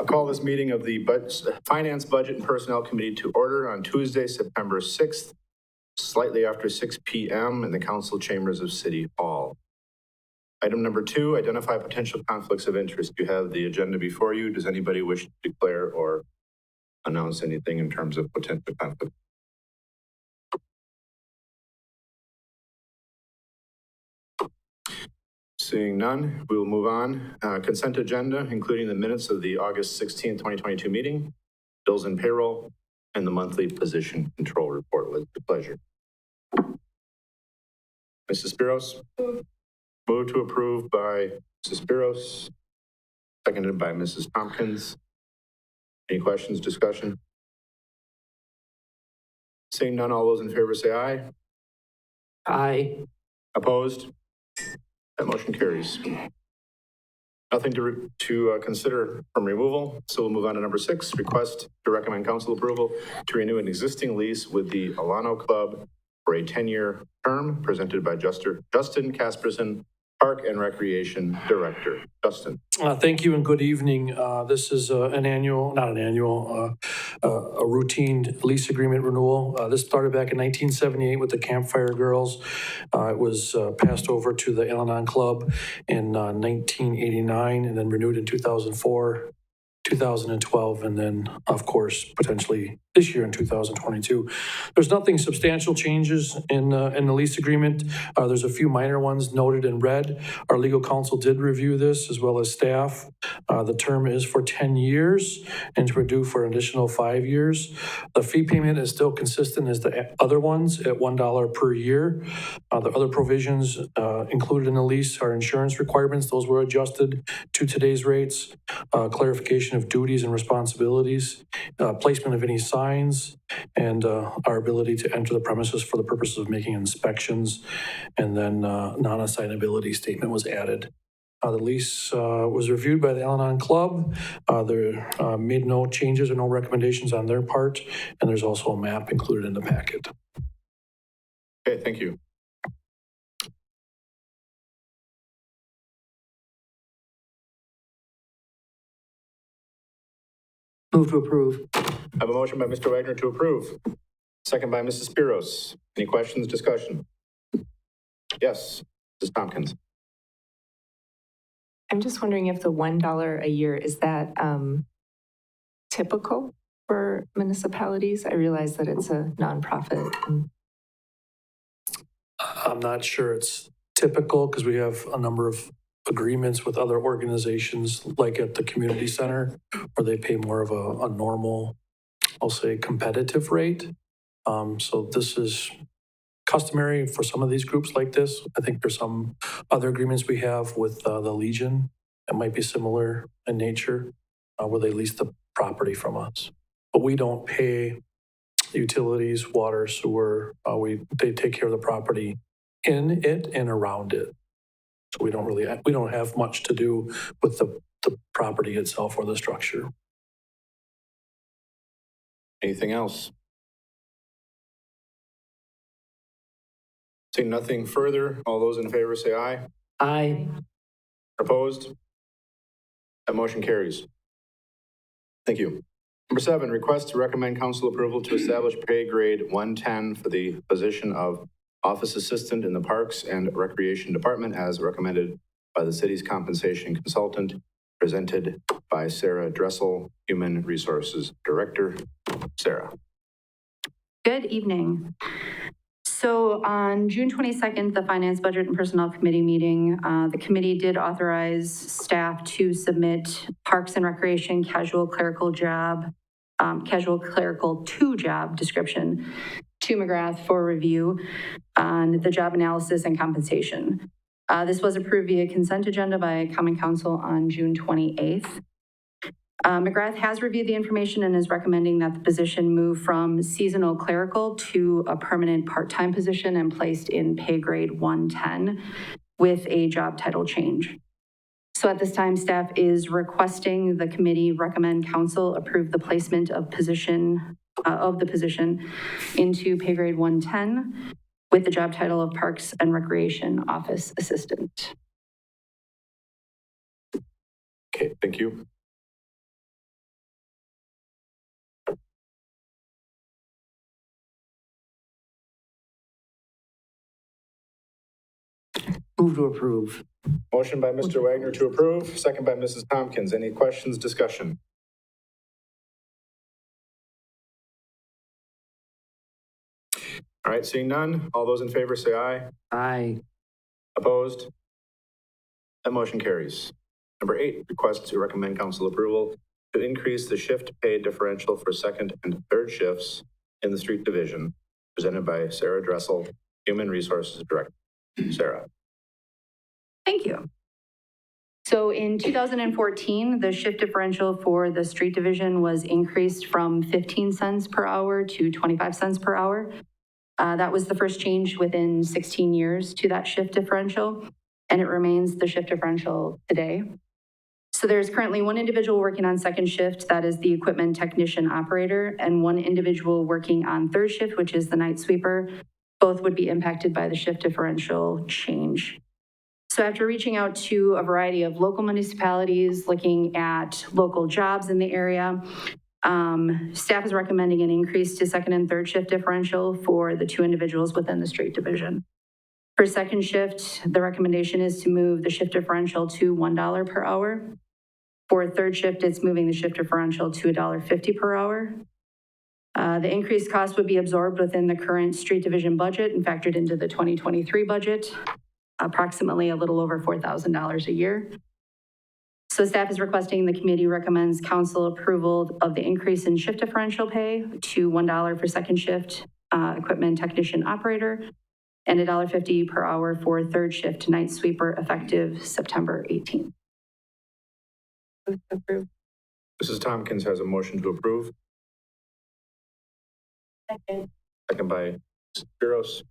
call this meeting of the Finance, Budget, and Personnel Committee to order on Tuesday, September 6th, slightly after 6 p.m. in the council chambers of City Hall. Item number 2, identify potential conflicts of interest. You have the agenda before you. Does anybody wish to declare or announce anything in terms of potential conflict? Seeing none, we will move on. Consent agenda, including the minutes of the August 16, 2022 meeting, bills and payroll, and the monthly position control report. With pleasure. Mrs. Spiros? Move to approve by Mrs. Spiros, seconded by Mrs. Tompkins. Any questions, discussion? Seeing none, all those in favor say aye. Aye. Opposed? That motion carries. Nothing to consider from removal. So we'll move on to number 6, request to recommend council approval to renew an existing lease with the Alano Club for a 10-year term, presented by Justin Casperson, Park and Recreation Director. Justin. Thank you and good evening. This is a routine lease agreement renewal. This started back in 1978 with the Campfire Girls. It was passed over to the Alano Club in 1989 and then renewed in 2004, 2012, and then, of course, potentially this year in 2022. There's nothing substantial changes in the lease agreement. There's a few minor ones noted in red. Our legal counsel did review this as well as staff. The term is for 10 years and to renew for an additional 5 years. The fee payment is still consistent as the other ones at $1 per year. The other provisions included in the lease are insurance requirements. Those were adjusted to today's rates. Clarification of duties and responsibilities, placement of any signs, and our ability to enter the premises for the purposes of making inspections. And then non-assignability statement was added. The lease was reviewed by the Alano Club. They made no changes or no recommendations on their part, and there's also a map included in the packet. Okay, thank you. Move to approve. I have a motion by Mr. Wagner to approve. Second by Mrs. Spiros. Any questions, discussion? Yes, Mrs. Tompkins. I'm just wondering if the $1 a year, is that typical for municipalities? I realize that it's a nonprofit. I'm not sure it's typical because we have a number of agreements with other organizations, like at the community center, where they pay more of a normal, I'll say, competitive rate. So this is customary for some of these groups like this. I think there's some other agreements we have with the Legion that might be similar in nature, where they lease the property from us. But we don't pay utilities, water, sewer. They take care of the property in it and around it. So we don't have much to do with the property itself or the structure. Anything else? Seeing nothing further, all those in favor say aye. Aye. Opposed? That motion carries. Thank you. Number 7, request to recommend council approval to establish pay grade 110 for the position of office assistant in the Parks and Recreation Department as recommended by the city's compensation consultant, presented by Sarah Dressel, Human Resources Director. Sarah. Good evening. So on June 22nd, the Finance, Budget, and Personnel Committee meeting, the committee did authorize staff to submit Parks and Recreation casual clerical 2 job description to McGrath for review on the job analysis and compensation. This was approved via consent agenda by Common Council on June 28th. McGrath has reviewed the information and is recommending that the position move from seasonal clerical to a permanent part-time position and placed in pay grade 110 with a job title change. So at this time, staff is requesting the committee recommend council approve the placement of the position into pay grade 110 with the job title of Parks and Recreation Office Assistant. Okay, thank you. Move to approve. Motion by Mr. Wagner to approve, second by Mrs. Tompkins. Any questions, discussion? All right, seeing none, all those in favor say aye. Aye. Opposed? That motion carries. Number 8, request to recommend council approval to increase the shift pay differential for second and third shifts in the street division, presented by Sarah Dressel, Human Resources Director. Sarah. Thank you. So in 2014, the shift differential for the street division was increased from 15 cents per hour to 25 cents per hour. That was the first change within 16 years to that shift differential, and it remains the shift differential today. So there's currently one individual working on second shift, that is the equipment technician operator, and one individual working on third shift, which is the night sweeper. Both would be impacted by the shift differential change. So after reaching out to a variety of local municipalities, looking at local jobs in the area, staff is recommending an increase to second and third shift differential for the two individuals within the street division. For second shift, the recommendation is to move the shift differential to $1 per hour. For third shift, it's moving the shift differential to $1.50 per hour. The increased cost would be absorbed within the current street division budget and factored into the 2023 budget, approximately a little over $4,000 a year. So staff is requesting the committee recommends council approval of the increase in shift differential pay to $1 for second shift equipment technician operator and $1.50 per hour for third shift night sweeper effective September 18th. Approved. Mrs. Tompkins has a motion to approve. Second by Mrs. Spiros.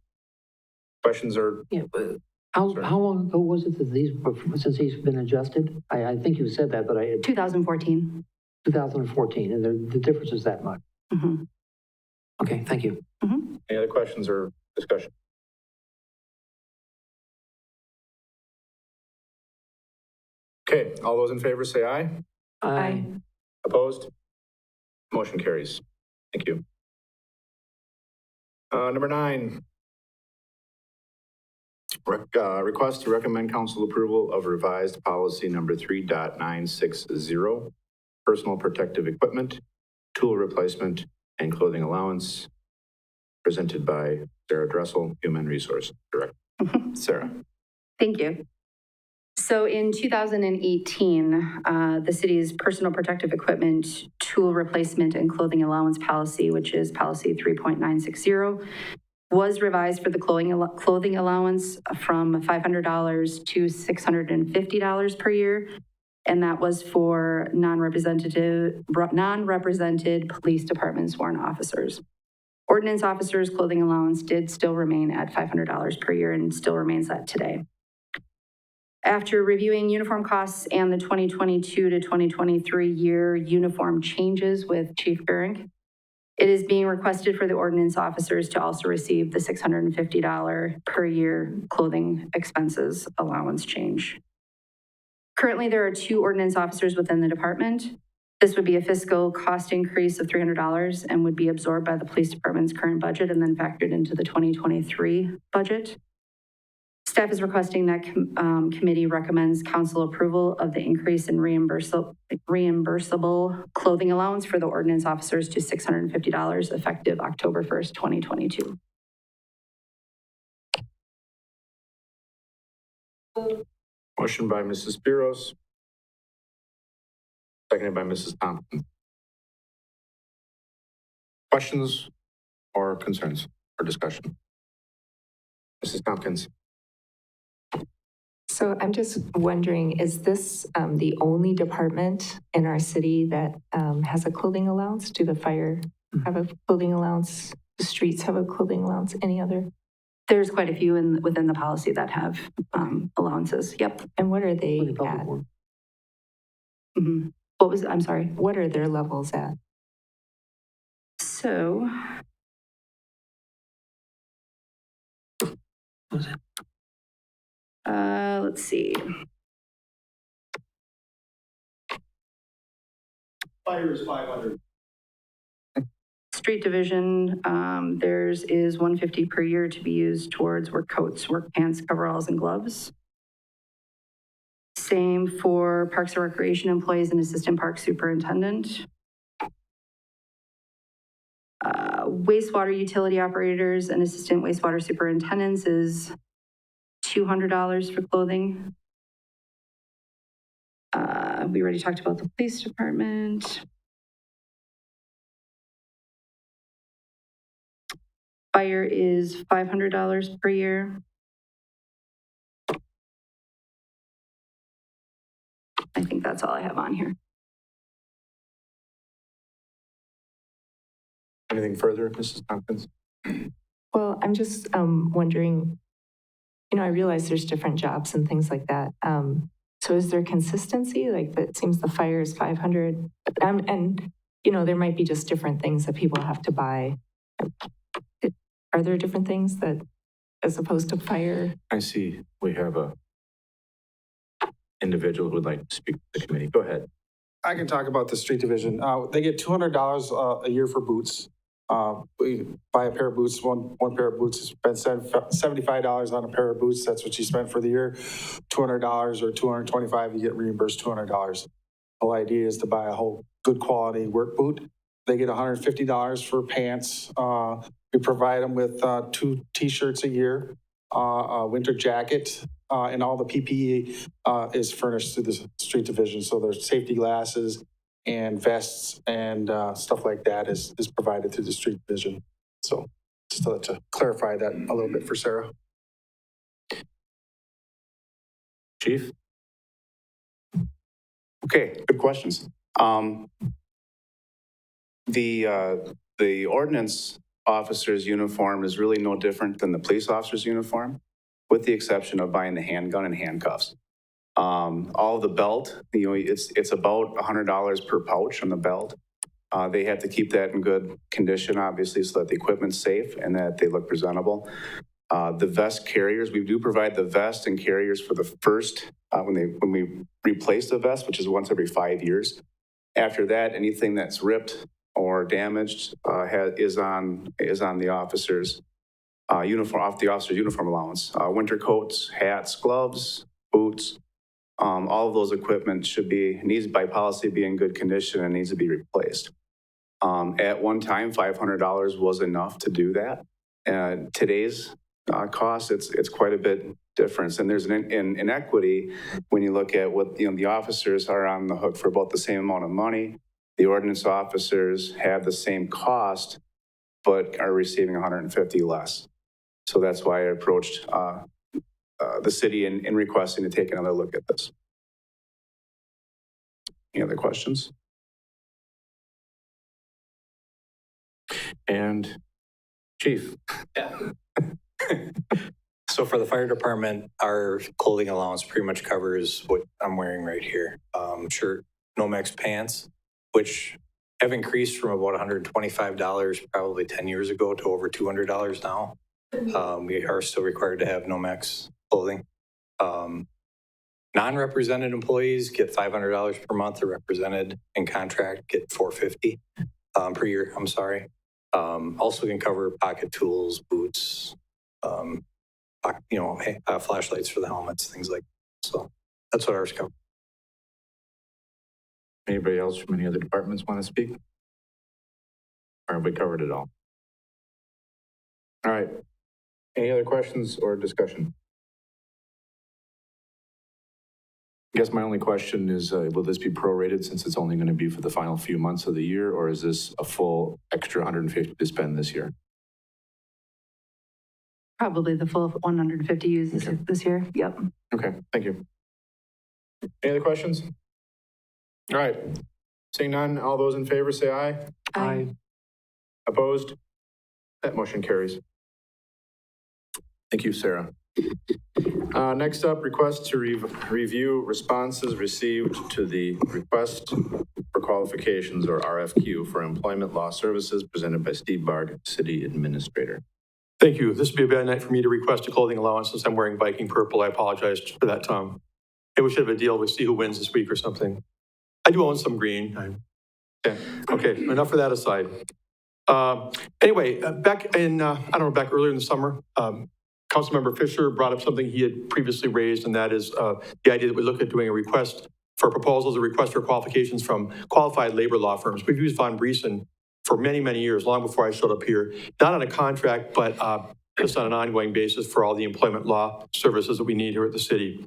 Questions or? Yeah, but how long ago was it that these were, since these have been adjusted? I think you said that, but 2014. 2014, and the difference is that much. Mm-hmm. Okay, thank you. Mm-hmm. Any other questions or discussion? Okay, all those in favor say aye. Aye. Opposed? Motion carries. Thank you. Number 9, request to recommend council approval of revised policy number 3.960, personal protective equipment, tool replacement, and clothing allowance, presented by Sarah Dressel, Human Resource Director. Sarah. Thank you. So in 2018, the city's personal protective equipment, tool replacement, and clothing allowance policy, which is policy 3.960, was revised for the clothing allowance from $500 to $650 per year. And that was for non-represented police department sworn officers. Ordinance officers' clothing allowance did still remain at $500 per year and still remains that today. After reviewing uniform costs and the 2022 to 2023 year uniform changes with Chief Goering, it is being requested for the ordinance officers to also receive the $650 per year clothing expenses allowance change. Currently, there are 2 ordinance officers within the department. This would be a fiscal cost increase of $300 and would be absorbed by the police department's current budget and then factored into the 2023 budget. Staff is requesting that committee recommends council approval of the increase in reimbursable clothing allowance for the ordinance officers to $650 effective October 1st, 2022. Motion by Mrs. Spiros, seconded by Mrs. Thompson. Questions or concerns or discussion? Mrs. Tompkins. So I'm just wondering, is this the only department in our city that has a clothing allowance? Do the fire have a clothing allowance? The streets have a clothing allowance? Any other? There's quite a few within the policy that have allowances. Yep. And what are they at? Mm-hmm. I'm sorry. What are their levels at? So. Let's see. Fire is 500. Street division, theirs is $150 per year to be used towards work coats, work pants, coveralls, and gloves. Same for Parks and Recreation employees and assistant park superintendent. Wastewater utility operators and assistant wastewater superintendents is $200 for clothing. We already talked about the police department. Fire is $500 per year. I think that's all I have on here. Anything further, Mrs. Tompkins? Well, I'm just wondering, I realize there's different jobs and things like that. So is there consistency? Like, it seems the fire is 500, and, there might be just different things that people have to buy. Are there different things that, as opposed to fire? I see we have a individual who would like to speak to the committee. Go ahead. I can talk about the street division. They get $200 a year for boots. We buy a pair of boots, one pair of boots, spend $75 on a pair of boots. That's what you spend for the year. $200 or $225, you get reimbursed $200. The whole idea is to buy a whole good quality work boot. They get $150 for pants. We provide them with 2 t-shirts a year, a winter jacket, and all the PPE is furnished through the street division. So there's safety glasses and vests and stuff like that is provided through the street division. So just to clarify that a little bit for Sarah. Chief? Okay, good questions. The ordinance officer's uniform is really no different than the police officer's uniform, with the exception of buying the handgun and handcuffs. All of the belt, it's about $100 per pouch on the belt. They have to keep that in good condition, obviously, so that the equipment's safe and that they look presentable. The vest carriers, we do provide the vest and carriers for the first, when we replace the vest, which is once every 5 years. After that, anything that's ripped or damaged is on the officer's uniform, off the officer's uniform allowance. Winter coats, hats, gloves, boots, all of those equipment needs by policy be in good condition and needs to be replaced. At one time, $500 was enough to do that. Today's cost, it's quite a bit difference. And there's an inequity when you look at what, the officers are on the hook for about the same amount of money. The ordinance officers have the same cost, but are receiving $150 less. So that's why I approached the city in requesting to take another look at this. Any other questions? And Chief? Yeah. So for the fire department, our clothing allowance pretty much covers what I'm wearing right here. Shirt, Nomex pants, which have increased from about $125 probably 10 years ago to over $200 now. We are still required to have Nomex clothing. Non-represented employees get $500 per month. They're represented in contract, get $450 per year, I'm sorry. Also can cover pocket tools, boots, flashlights for the helmets, things like that. So that's what ours cover. Anybody else from any other departments want to speak? Or have we covered it all? All right. Any other questions or discussion? I guess my only question is, will this be prorated since it's only going to be for the final few months of the year, or is this a full extra $150 to spend this year? Probably the full 150 used this year. Yep. Okay, thank you. Any other questions? All right. Seeing none, all those in favor say aye. Aye. Opposed? That motion carries. Thank you, Sarah. Next up, request to review responses received to the request for qualifications, or RFQ, for employment law services presented by Steve Bard, City Administrator. Thank you. This would be a bad night for me to request a clothing allowance since I'm wearing Viking purple. I apologize for that, Tom. Maybe we should have a deal. We'll see who wins this week or something. I do own some green. Okay, enough of that aside. Anyway, back in, I don't know, back earlier in the summer, Councilmember Fisher brought up something he had previously raised, and that is the idea that we look at doing a request for proposals, a request for qualifications from qualified labor law firms. We've used Von Briesen for many, many years, long before I showed up here, not on a contract, but just on an ongoing basis for all the employment law services that we need here at the city.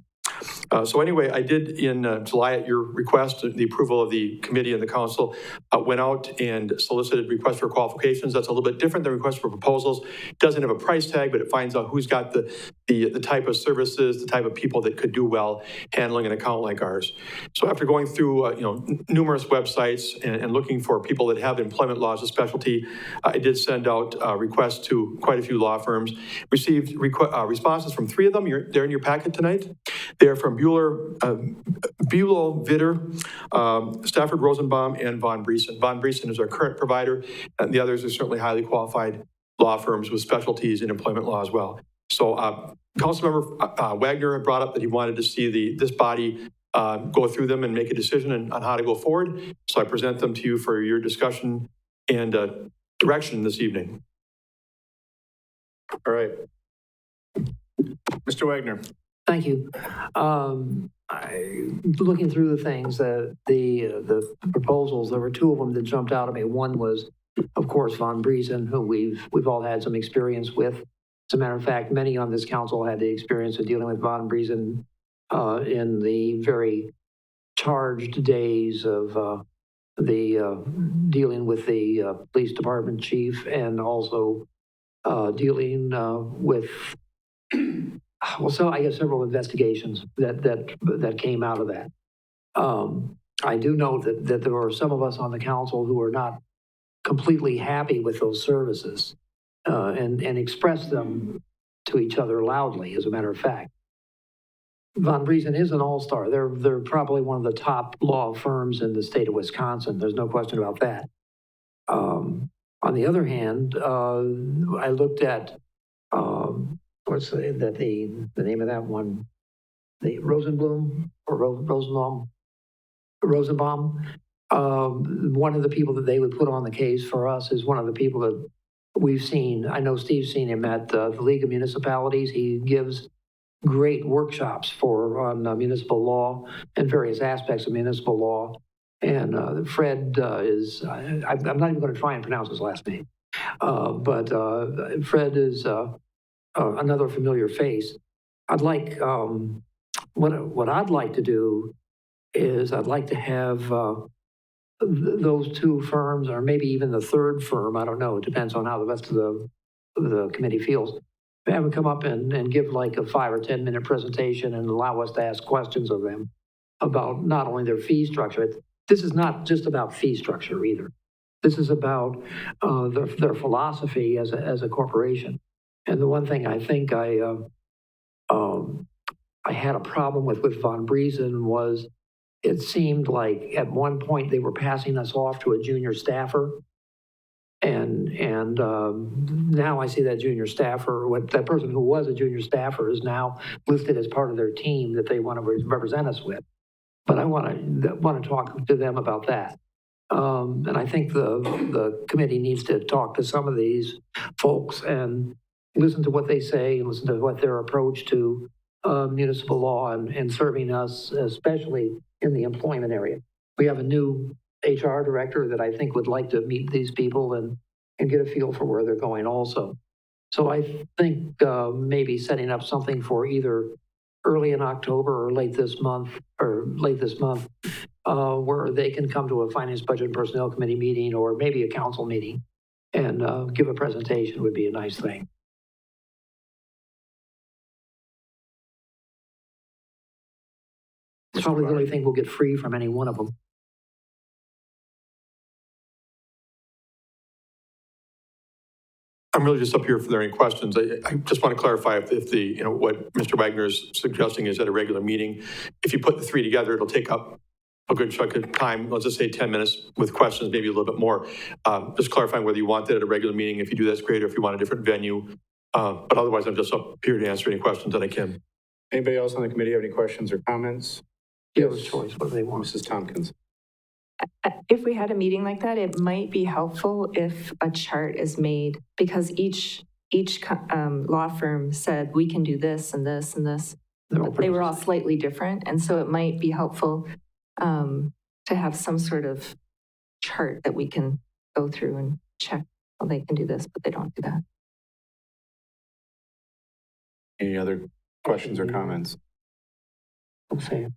So anyway, I did in July at your request, the approval of the committee and the council, went out and solicited requests for qualifications. That's a little bit different than requests for proposals. It doesn't have a price tag, but it finds out who's got the type of services, the type of people that could do well handling an account like ours. So after going through numerous websites and looking for people that have employment law as a specialty, I did send out requests to quite a few law firms. Received responses from 3 of them. They're in your packet tonight. They're from Bulow Vitter, Stafford Rosenbaum, and Von Briesen. Von Briesen is our current provider, and the others are certainly highly qualified law firms with specialties in employment law as well. So Councilmember Wagner had brought up that he wanted to see this body go through them and make a decision on how to go forward. So I present them to you for your discussion and direction this evening. All right. Mr. Wagner. Thank you. Looking through the things, the proposals, there were 2 of them that jumped out at me. One was, of course, Von Briesen, who we've all had some experience with. As a matter of fact, many on this council had the experience of dealing with Von Briesen in the very charged days of dealing with the police department chief, and also dealing with I guess several investigations that came out of that. I do know that there are some of us on the council who are not completely happy with those services and express them to each other loudly, as a matter of fact. Von Briesen is an all-star. They're probably one of the top law firms in the state of Wisconsin. There's no question about that. On the other hand, I looked at what's the name of that one? The Rosenblum or Rosenbaum. One of the people that they would put on the case for us is one of the people that we've seen. I know Steve's seen him at the League of Municipalities. He gives great workshops on municipal law and various aspects of municipal law. And Fred is, I'm not even going to try and pronounce his last name, but Fred is another familiar face. I'd like, what I'd like to do is I'd like to have those 2 firms, or maybe even the 3rd firm, I don't know, it depends on how the rest of the committee feels, have them come up and give like a 5 or 10 minute presentation and allow us to ask questions of them about not only their fee structure. This is not just about fee structure either. This is about their philosophy as a corporation. And the one thing I think I had a problem with Von Briesen was it seemed like at one point they were passing us off to a junior staffer. And now I see that junior staffer, that person who was a junior staffer is now listed as part of their team that they want to represent us with. But I want to talk to them about that. And I think the committee needs to talk to some of these folks and listen to what they say and listen to what their approach to municipal law and serving us, especially in the employment area. We have a new HR director that I think would like to meet these people and get a feel for where they're going also. So I think maybe setting up something for either early in October or late this month, where they can come to a Finance, Budget, and Personnel Committee meeting, or maybe a council meeting, and give a presentation would be a nice thing. It's probably the only thing we'll get free from any one of them. I'm really just up here if there are any questions. I just want to clarify if what Mr. Wagner is suggesting is at a regular meeting. If you put the 3 together, it'll take up a good chunk of time, let's just say 10 minutes with questions, maybe a little bit more. Just clarifying whether you want that at a regular meeting. If you do, that's great, or if you want a different venue. But otherwise, I'm just up here to answer any questions that I can. Anybody else on the committee have any questions or comments? Dealer's choice, what do they want? Mrs. Tompkins. If we had a meeting like that, it might be helpful if a chart is made, because each law firm said, we can do this and this and this. But they were all slightly different, and so it might be helpful to have some sort of chart that we can go through and check, well, they can do this, but they don't do that. Any other questions or comments? Okay.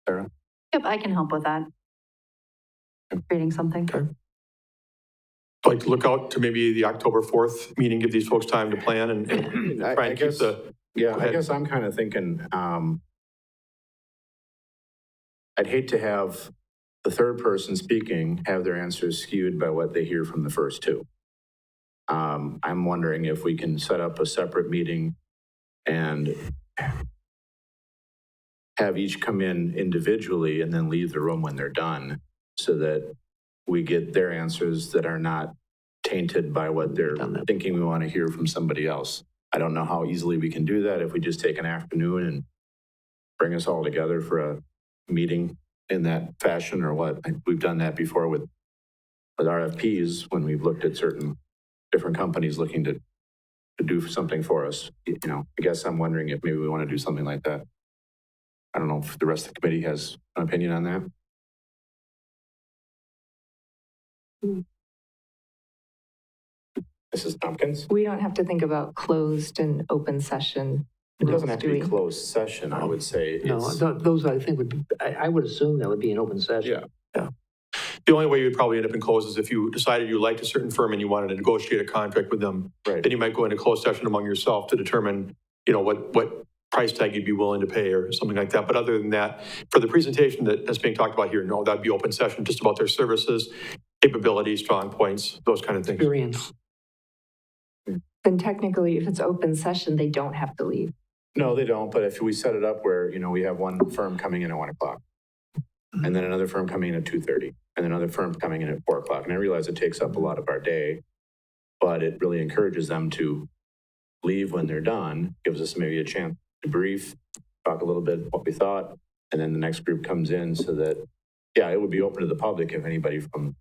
Sarah? Yep, I can help with that. Creating something. Okay. I'd like to look out to maybe the October 4th meeting, give these folks time to plan and try and keep the. Yeah, Go I ahead. guess I'm kind of thinking, I'd hate to have the third person speaking have their answers skewed by what they hear from the first two. I'm wondering if we can set up a separate meeting and have each come in individually and then leave the room when they're done, so that we get their answers that are not tainted by what they're thinking we want to hear from somebody else. I don't know how easily we can do that, if we just take an afternoon and bring us all together for a meeting in that fashion, or what. We've done that before with RFPs, when we've looked at certain different companies looking to do something for us. You know, I guess I'm wondering if maybe we want to do something like that. I don't know if the rest of the committee has an opinion on that. Mrs. Tompkins? We don't have to think about closed and open session. It doesn't have to be do we? closed session, I would say. No, It's- those I think would be, I would assume that would be an open session. Yeah. The only way you'd probably end up in closed is if you decided you liked a certain firm and you wanted to negotiate a contract with them. Right. Then you might go into closed session among yourself to determine, you know, what price tag you'd be willing to pay or something like that. But other than that, for the presentation that's being talked about here, no, that'd be open session, just about their services, capabilities, strong points, those kind of things. Experience. Then technically, if it's open session, they don't have to leave. No, they don't, but if we set it up where, you know, we have one firm coming in at 1 o'clock, and then another firm coming in at 2:30, and then another firm coming in at 4 o'clock, and I realize it takes up a lot of our day, but it really encourages them to leave when they're done, gives us maybe a chance to brief, talk a little bit what we thought, and then the next group comes in, so that, yeah, it would be open to the public if anybody from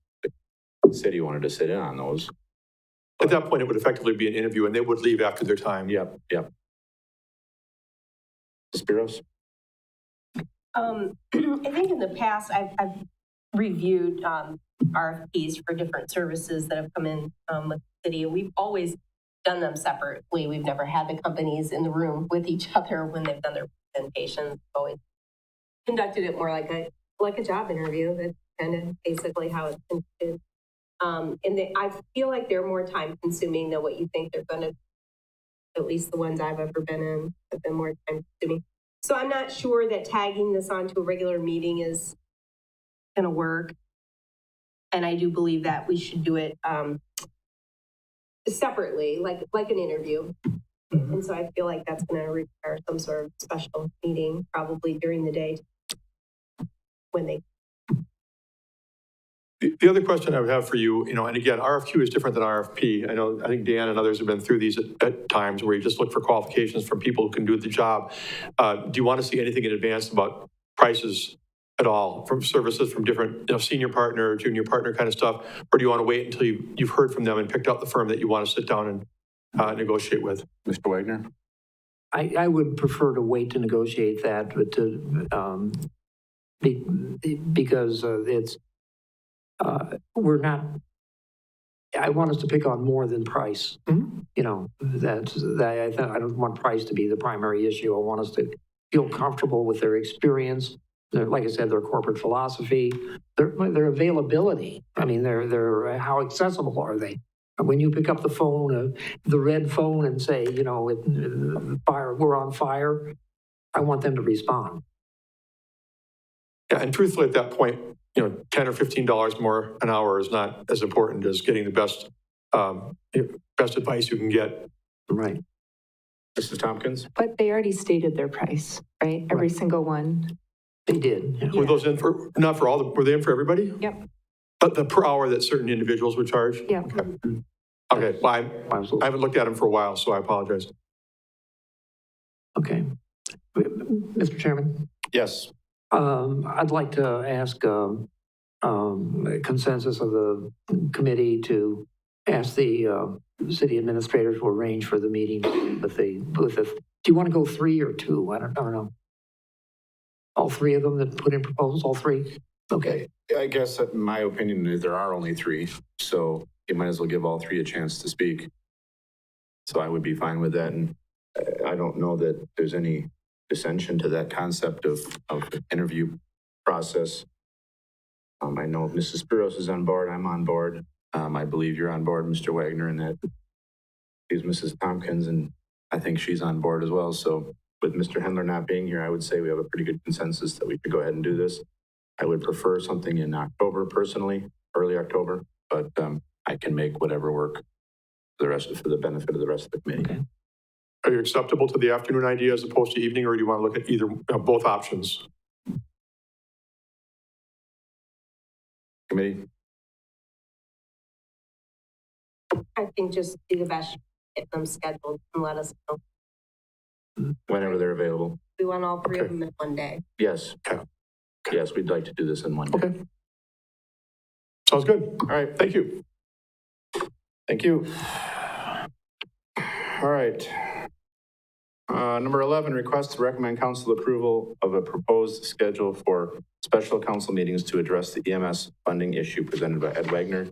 the city wanted to sit in on those. At that point, it would effectively be an interview and they would leave after their time. Yep. Spiros? I think in the past, I've reviewed RFPs for different services that have come in with the city, and we've always done them separately. We've never had the companies in the room with each other when they've done their presentations. We've always conducted it more like a job interview. That's kind of basically how it's conducted. I feel like they're more time consuming than what you think they're going to. At least the ones I've ever been in have been more time consuming. So I'm not sure that tagging this onto a regular meeting is going to work. And I do believe that we should do it separately, like an interview. And so I feel like that's going to require some sort of special meeting, probably during the day when they. The other question I would have for you, you know, and again, RFQ is different than RFP. I think Dan and others have been through these at times where you just look for qualifications from people who can do the job. Do you want to see anything in advance about prices at all from services from different, you know, senior partner, junior partner kind of stuff? Or do you want to wait until you've heard from them and picked out the firm that you want to sit down and negotiate with? Mr. Wagner? I would prefer to wait to negotiate that, but because it's, we're not, I want us to pick on more than price. You know, I don't want price to be the primary issue. I want us to feel comfortable with their experience, like I said, their corporate philosophy, their availability. I mean, they're how accessible are they? When you pick up the phone, the red phone, and say, you know, we're on fire, I want them to respond. Yeah, and truthfully, at that point, you know, $10 or $15 more an hour is not as important as getting the best advice you can get. Right. Mrs. Tompkins? But they already stated their price, right? Every single one. They did. Yeah. Were those in for, not for all, were they in for everybody? Yep. But the per hour that certain individuals would charge? Yep. Okay, well, I Absolutely. haven't looked at them for a while, so I apologize. Okay. Mr. Chairman, Yes. I'd like to ask consensus of the committee to ask the city administrator to arrange for the meeting with the, do you want to go 3 or 2? I don't know. All 3 of them that put in proposals, all 3? Okay. I guess that my opinion is there are only 3, so you might as well give all 3 a chance to speak. So I would be fine with that, and I don't know that there's any dissension to that concept of interview process. I know Mrs. Spiros is on board, I'm on board. I believe you're on board, Mr. Wagner, and that is Mrs. Tompkins, and I think she's on board as well. So with Mr. Hendler not being here, I would say we have a pretty good consensus that we could go ahead and do this. I would prefer something in October personally, early October, but I can make whatever work for the benefit of the rest of the committee. Okay. Are you acceptable to the afternoon idea as opposed to evening, or do you want to look at either, both options? Committee? I think just do the best, get them scheduled and let us know. Whenever they're available. We want all 3 of Okay. them in one day. Yes. Okay. Yes, we'd like to do this in one day. Okay. Sounds good. All right. Thank you. Thank you. All right. Number 11, request to recommend council approval of a proposed schedule for special council meetings to address the EMS funding issue presented by Ed Wagner,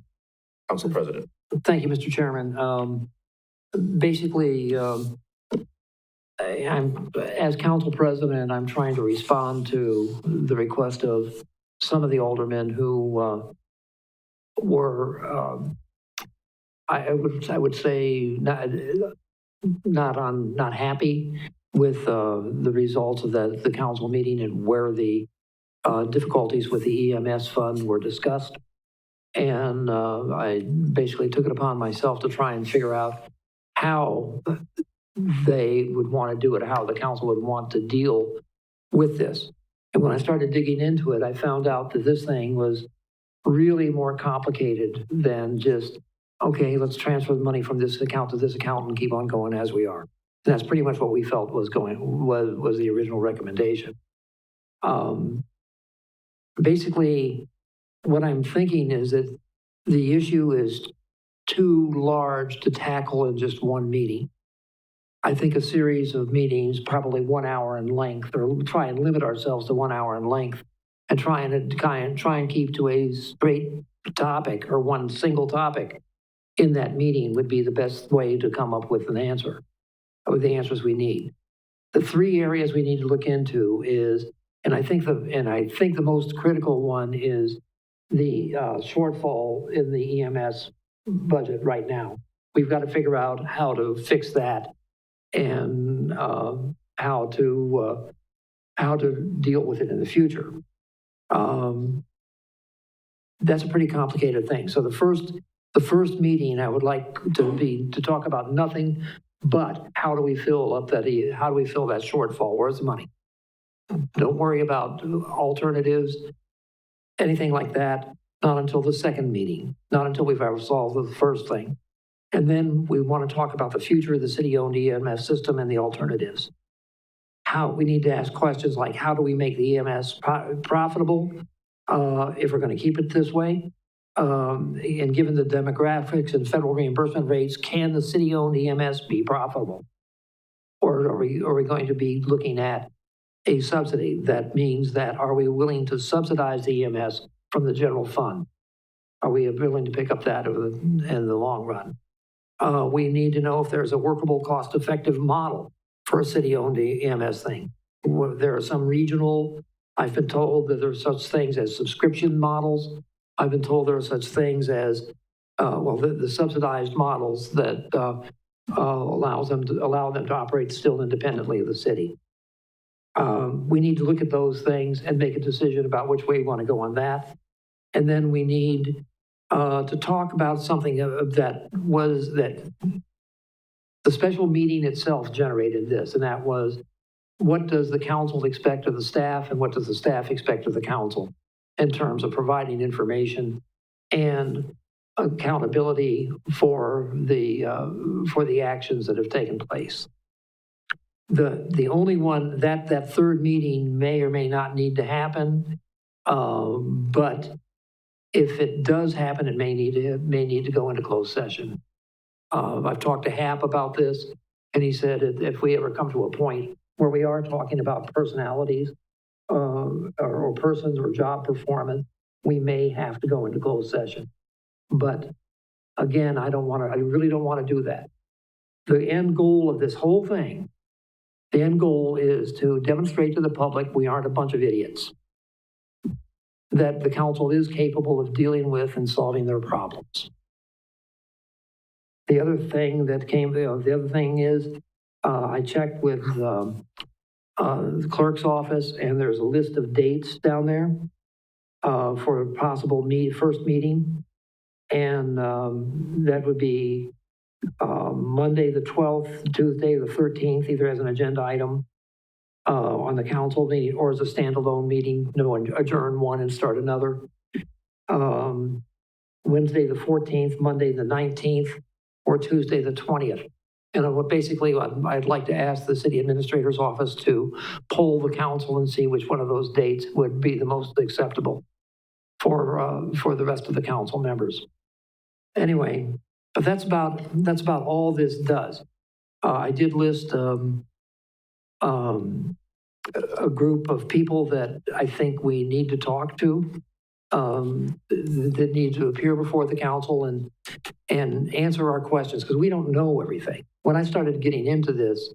council president. Thank you, Mr. Chairman. Basically, I'm, as council president, I'm trying to respond to the request of some of the aldermen who were, I would say, not happy with the results of the council meeting and where the difficulties with the EMS fund were discussed. And I basically took it upon myself to try and figure out how they would want to do it, how the council would want to deal with this. And when I started digging into it, I found out that this thing was really more complicated than just, okay, let's transfer the money from this account to this account and keep on going as we are. And that's pretty much what we felt was the original recommendation. Basically, what I'm thinking is that the issue is too large to tackle in just one meeting. I think a series of meetings, probably 1 hour in length, or try and limit ourselves to 1 hour in length, and try and keep to a straight topic or one single topic in that meeting would be the best way to come up with an answer, with the answers we need. The 3 areas we need to look into is, and I think the most critical one is the shortfall in the EMS budget right now. We've got to figure out how to fix that and how to deal with it in the future. That's a pretty complicated thing. So the first meeting I would like to talk about nothing but how do we fill that shortfall? Where's the money? Don't worry about alternatives, anything like that, not until the second meeting, not until we've ever solved the first thing. And then we want to talk about the future of the city-owned EMS system and the alternatives. We need to ask questions like, how do we make the EMS profitable if we're going to keep it this way? And given the demographics and federal reimbursement rates, can the city-owned EMS be profitable? Or are we going to be looking at a subsidy? That means that, are we willing to subsidize the EMS from the general fund? Are we willing to pick up that in the long run? We need to know if there's a workable, cost-effective model for a city-owned EMS thing. There are some regional, I've been told that there are such things as subscription models. I've been told there are such things as, the subsidized models that allow them to operate still independently of the city. We need to look at those things and make a decision about which way we want to go on that. And then we need to talk about something that the special meeting itself generated this, and that was, what does the council expect of the staff and what does the staff expect of the council in terms of providing information and accountability for the actions that have taken place. The only one, that third meeting may or may not need to happen. But if it does happen, it may need to go into closed session. I've talked to Hap about this, and he said if we ever come to a point where we are talking about personalities, or persons or job performance, we may have to go into closed session. But again, I really don't want to do that. The end goal of this whole thing, the end goal is to demonstrate to the public we aren't a bunch of idiots, that the council is capable of dealing with and solving their problems. The other thing is, I checked with the clerk's office, and there's a list of dates down there for a possible first meeting. And that would be Monday, the 12th, Tuesday, the 13th, either as an agenda item on the council meeting or as a standalone meeting, adjourn one and start another. Wednesday, the 14th, Monday, the 19th, or Tuesday, the 20th. And basically, I'd like to ask the city administrator's office to poll the council and see which one of those dates would be the most acceptable for the rest of the council members. Anyway, but that's about all this does. I did list a group of people that I think we need to talk to, that need to appear before the council and answer our questions, because we don't know everything. When I started getting into this,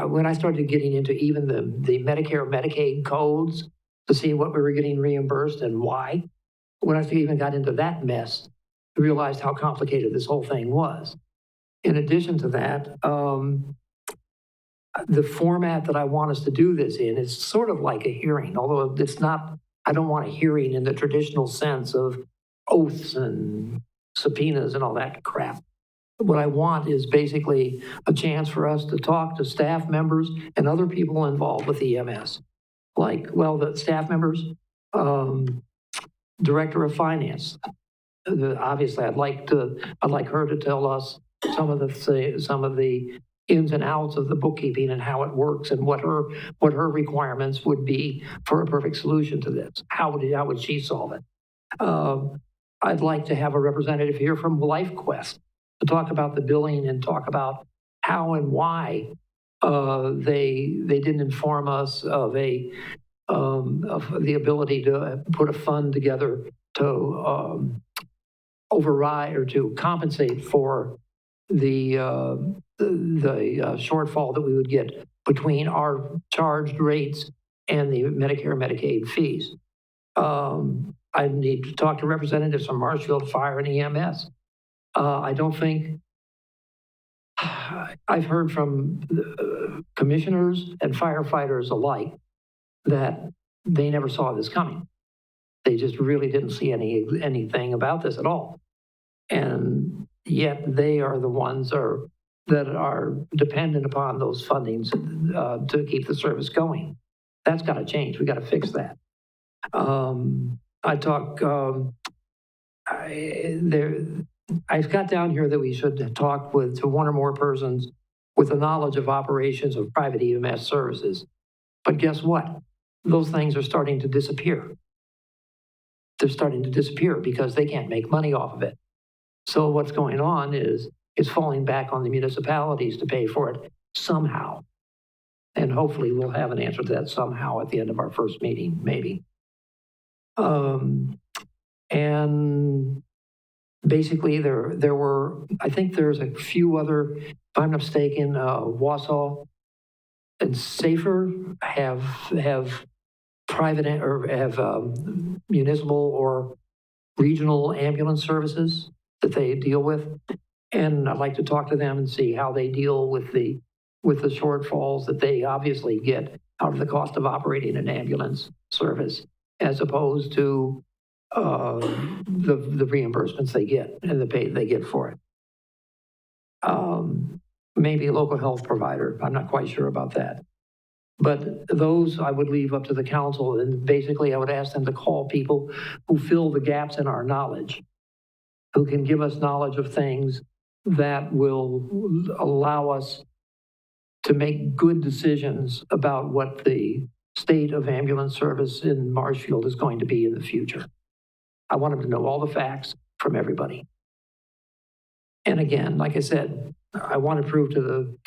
when I started getting into even the Medicare, Medicaid codes to see what we were getting reimbursed and why, when I even got into that mess, I realized how complicated this whole thing was. In addition to that, the format that I want us to do this in is sort of like a hearing, although it's not, I don't want a hearing in the traditional sense of oaths and subpoenas and all that crap. What I want is basically a chance for us to talk to staff members and other people involved with EMS. Like, well, the staff members, director of finance. Obviously, I'd like her to tell us some of the ins and outs of the bookkeeping and how it works and what her requirements would be for a perfect solution to this. How would she solve it? I'd like to have a representative here from LifeQuest to talk about the billing and talk about how and why they didn't inform us of the ability to put a fund together to override or to compensate for the shortfall that we would get between our charged rates and the Medicare and Medicaid fees. I need to talk to representatives from Marshfield Fire and EMS. I don't think, I've heard from commissioners and firefighters alike that they never saw this coming. They just really didn't see anything about this at all. And yet they are the ones that are dependent upon those fundings to keep the service going. That's got to change. We got to fix that. I've got down here that we should talk to one or more persons with the knowledge of operations of private EMS services. But guess what? Those things are starting to disappear. They're starting to disappear because they can't make money off of it. So what's going on is it's falling back on the municipalities to pay for it somehow. And hopefully we'll have an answer to that somehow at the end of our first meeting, maybe. And basically there were, I think there's a few other, if I'm not mistaken, Wausau and Safer have private or have municipal or regional ambulance services that they deal with. And I'd like to talk to them and see how they deal with the shortfalls that they obviously get out of the cost of operating an ambulance service, as opposed to the reimbursements they get and the pay they get for it. Maybe a local health provider. I'm not quite sure about that. But those I would leave up to the council, and basically I would ask them to call people who fill the gaps in our knowledge, who can give us knowledge of things that will allow us to make good decisions about what the state of ambulance service in Marshfield is going to be in the future. I want them to know all the facts from everybody. And again, like I said, I want to prove to the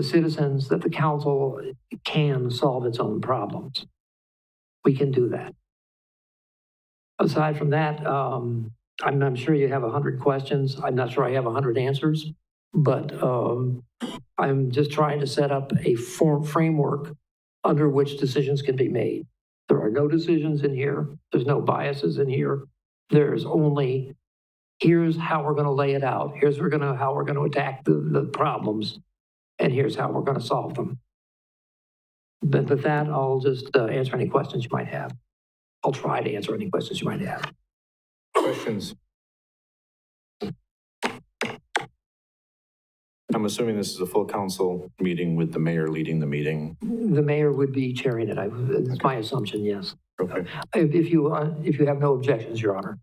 citizens that the council can solve its own problems. We can do that. Aside from that, I'm sure you have 100 questions. I'm not sure I have 100 answers, but I'm just trying to set up a framework under which decisions can be made. There are no decisions in here. There's no biases in here. There's only, here's how we're going to lay it out. Here's how we're going to attack the problems. And here's how we're going to solve them. But with that, I'll just answer any questions you might have. I'll try to answer any questions you might have. Questions? I'm assuming this is a full council meeting with the mayor leading the meeting. The mayor would be chairing it. It's my assumption, yes. Okay. If you have no objections, Your Honor.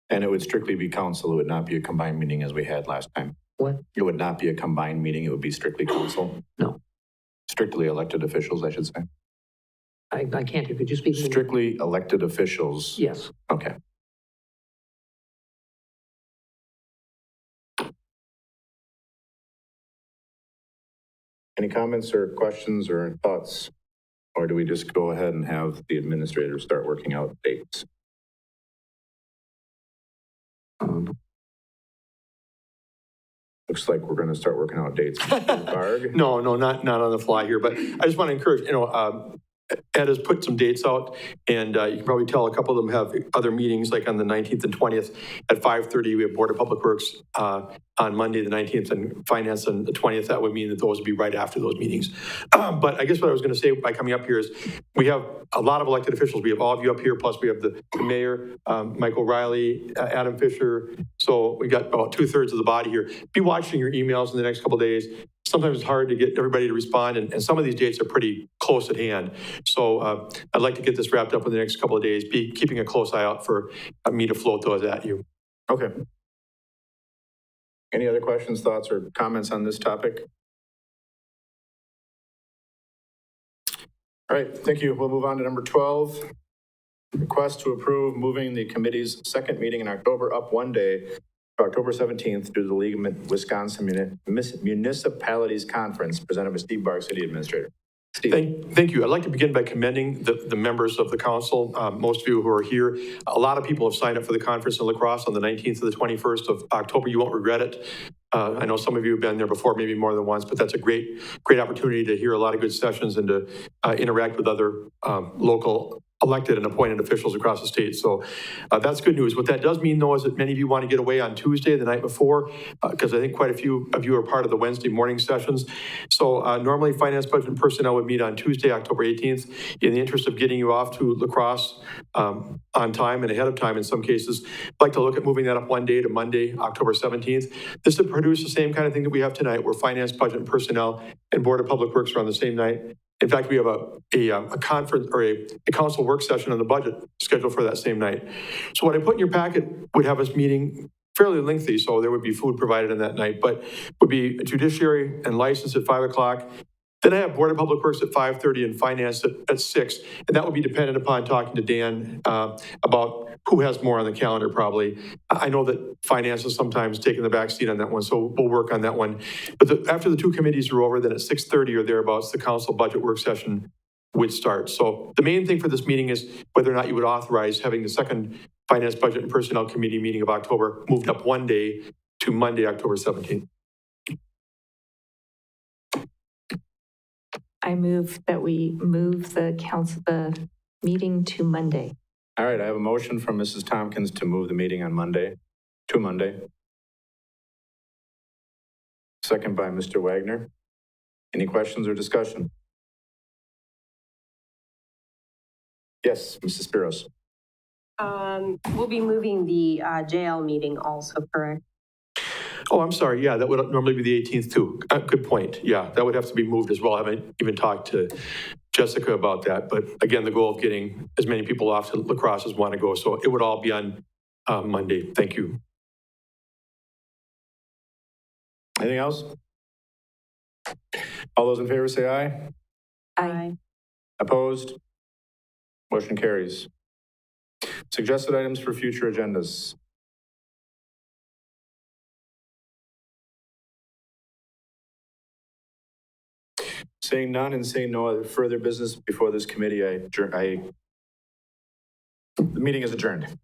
And it would strictly be council. It would not be a combined meeting as we had last time. What? It would not be a combined meeting. It would be strictly council. No. Strictly elected officials, I should say. I can't hear. Could you speak? Strictly elected officials. Yes. Okay. Any comments or questions or thoughts? Or do we just go ahead and have the administrator start working out dates? Looks like we're going to start working out dates. Barg? No, not on the fly here, but I just want to encourage, Ed has put some dates out, and you can probably tell a couple of them have other meetings, like on the 19th and 20th at 5:30. We have Board of Public Works on Monday, the 19th, and Finance on the 20th. That would mean that those would be right after those meetings. But I guess what I was going to say by coming up here is we have a lot of elected officials. We have all of you up here, plus we have the mayor, Mike O'Reilly, Adam Fisher. So we got about 2/3 of the body here. Be watching your emails in the next couple of days. Sometimes it's hard to get everybody to respond, and some of these dates are pretty close at hand. So I'd like to get this wrapped up in the next couple of days, be keeping a close eye out for me to float those at you. Okay. Any other questions, thoughts, or comments on this topic? All right, thank you. We'll move on to number 12. Request to approve moving the committee's second meeting in October up one day to October 17th due to the League of Wisconsin Municipalities Conference presented by Steve Barg, City Administrator. Steve. Thank you. I'd like to begin by commending the members of the council, most of you who are here. A lot of people have signed up for the conference in La Crosse on the 19th to the 21st of October. You won't regret it. I know some of you have been there before, maybe more than once, but that's a great opportunity to hear a lot of good sessions and to interact with other local elected and appointed officials across the state. So that's good news. What that does mean, though, is that many of you want to get away on Tuesday, the night before, because I think quite a few of you are part of the Wednesday morning sessions. So normally Finance, Budget, and Personnel would meet on Tuesday, October 18th. In the interest of getting you off to La Crosse on time and ahead of time in some cases, I'd like to look at moving that up one day to Monday, October 17th. This would produce the same kind of thing that we have tonight, where Finance, Budget, and Personnel and Board of Public Works are on the same night. In fact, we have a conference or a council work session on the budget scheduled for that same night. So what I put in your packet would have us meeting fairly lengthy, so there would be food provided on that night, but would be judiciary and license at 5 o'clock. Then I have Board of Public Works at 5:30 and Finance at 6, and that would be dependent upon talking to Dan about who has more on the calendar probably. I know that Finance is sometimes taking the back seat on that one, so we'll work on that one. But after the two committees are over, then at 6:30 or thereabouts, the council budget work session would start. So the main thing for this meeting is whether or not you would authorize having the second Finance, Budget, and Personnel Committee meeting of October moved up one day to Monday, October 17th. I move that we move the meeting to Monday. All right, I have a motion from Mrs. Tompkins to move the meeting on Monday, to Monday. Second by Mr. Wagner. Any questions or discussion? Yes, Mrs. Spiros. We'll be moving the jail meeting also, correct? Oh, I'm sorry. Yeah, that would normally be the 18th too. Good point. Yeah, that would have to be moved as well. I haven't even talked to Jessica about that. But again, the goal of getting as many people off to La Crosse as want to go. So it would all be on Monday. Thank you. Anything else? All those in favor say aye. Aye. Opposed? Motion carries. Suggested items for future agendas. Seeing none and seeing no other further business before this committee, the meeting is adjourned.